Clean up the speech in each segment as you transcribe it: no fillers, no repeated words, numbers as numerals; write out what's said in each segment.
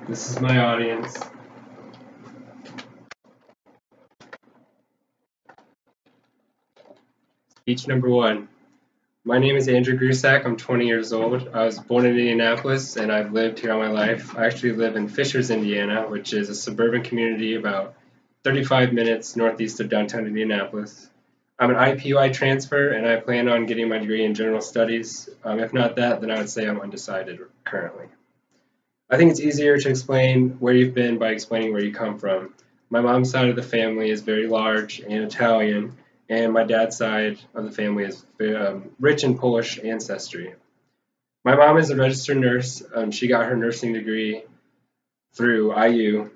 This is my audience. Speech number one. My name is Andrew Grusak. I'm 20 years old. I was born in Indianapolis and I've lived here all my life. I actually live in Fishers, Indiana, which is a suburban community about 35 minutes northeast of downtown Indianapolis. I'm an IPUI transfer and I plan on getting my degree in general studies. If not that, then I would say I'm undecided currently. I think it's easier to explain where you've been by explaining where you come from. My mom's side of the family is very large and Italian, and my dad's side of the family is rich in Polish ancestry. My mom is a registered nurse. She got her nursing degree through IU,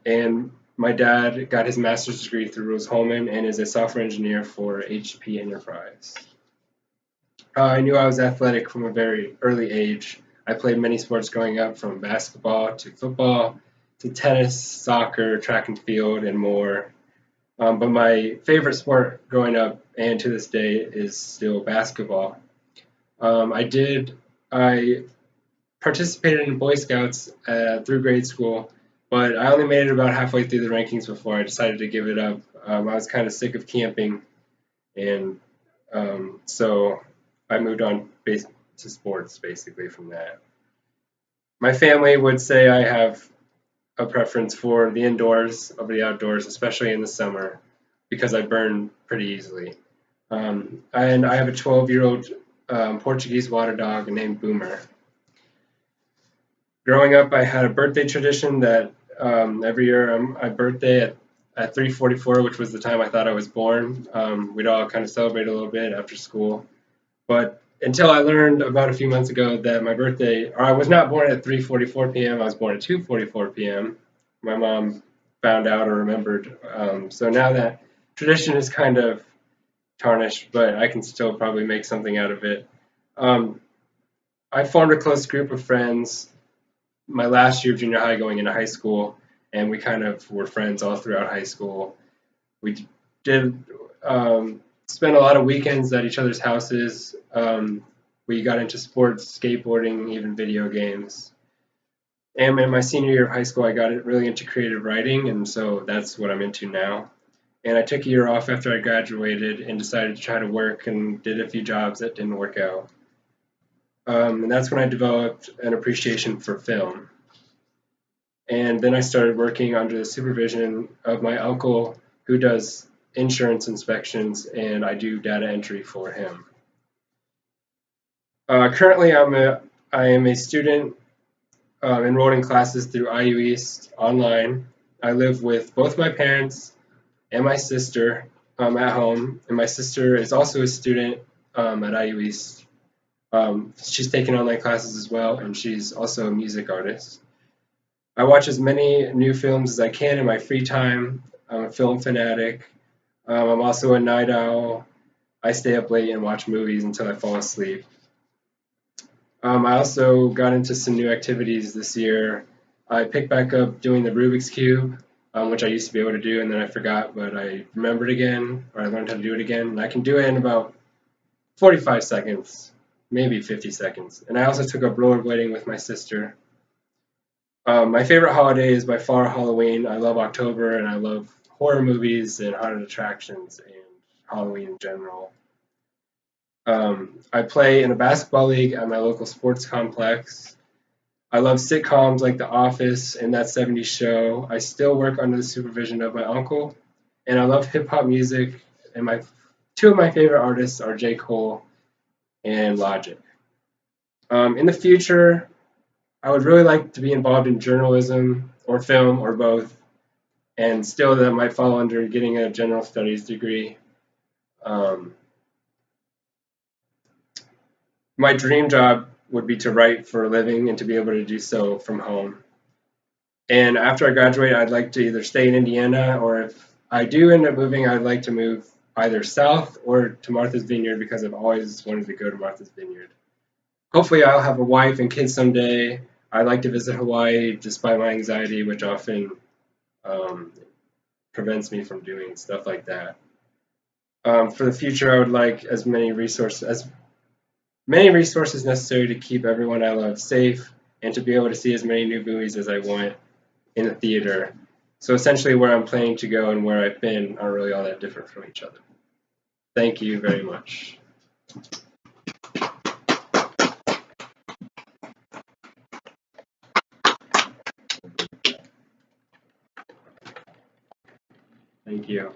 and my dad got his master's degree through Rose-Hulman and is a software engineer for HP Enterprise. I knew I was athletic from a very early age. I played many sports growing up, from basketball to football to tennis, soccer, track and field, and more. But my favorite sport growing up and to this day is still basketball. I participated in Boy Scouts through grade school, but I only made it about halfway through the rankings before I decided to give it up. I was kind of sick of camping, and so I moved on to sports basically from that. My family would say I have a preference for the indoors over the outdoors, especially in the summer, because I burn pretty easily. And I have a 12-year-old Portuguese water dog named Boomer. Growing up, I had a birthday tradition that every year my birthday at 3:44, which was the time I thought I was born, we'd all kind of celebrate a little bit after school. But until I learned about a few months ago that my birthday, or I was not born at 3:44 p.m., I was born at 2:44 p.m. My mom found out or remembered. So now that tradition is kind of tarnished, but I can still probably make something out of it. Um, I formed a close group of friends my last year of junior high going into high school, and we kind of were friends all throughout high school. We did spent a lot of weekends at each other's houses. We got into sports, skateboarding, even video games. And in my senior year of high school, I got really into creative writing, and so that's what I'm into now. And I took a year off after I graduated and decided to try to work and did a few jobs that didn't work out. And that's when I developed an appreciation for film. And then I started working under the supervision of my uncle, who does insurance inspections, and I do data entry for him. Currently, I am a student enrolled in classes through IU East online. I live with both my parents and my sister at home, and my sister is also a student at IU East. She's taking online classes as well, and she's also a music artist. I watch as many new films as I can in my free time. I'm a film fanatic. I'm also a night owl. I stay up late and watch movies until I fall asleep. I also got into some new activities this year. I picked back up doing the Rubik's Cube, which I used to be able to do, and then I forgot, but I remembered again, or I learned how to do it again, and I can do it in about 45 seconds, maybe 50 seconds. And I also took up rollerblading with my sister. My favorite holiday is by far Halloween. I love October, and I love horror movies and haunted attractions and Halloween in general. I play in a basketball league at my local sports complex. I love sitcoms like The Office and That 70s Show. I still work under the supervision of my uncle, and I love hip hop music. And my two of my favorite artists are J. Cole and Logic. In the future, I would really like to be involved in journalism or film or both, and still that might fall under getting a general studies degree. Um, my dream job would be to write for a living and to be able to do so from home. And after I graduate, I'd like to either stay in Indiana, or if I do end up moving, I'd like to move either south or to Martha's Vineyard, because I've always wanted to go to Martha's Vineyard. Hopefully, I'll have a wife and kids someday. I'd like to visit Hawaii despite my anxiety, which often um, prevents me from doing stuff like that. For the future, I would like as many resources necessary to keep everyone I love safe and to be able to see as many new movies as I want in the theater. So essentially where I'm planning to go and where I've been aren't really all that different from each other. Thank you very much. Thank you.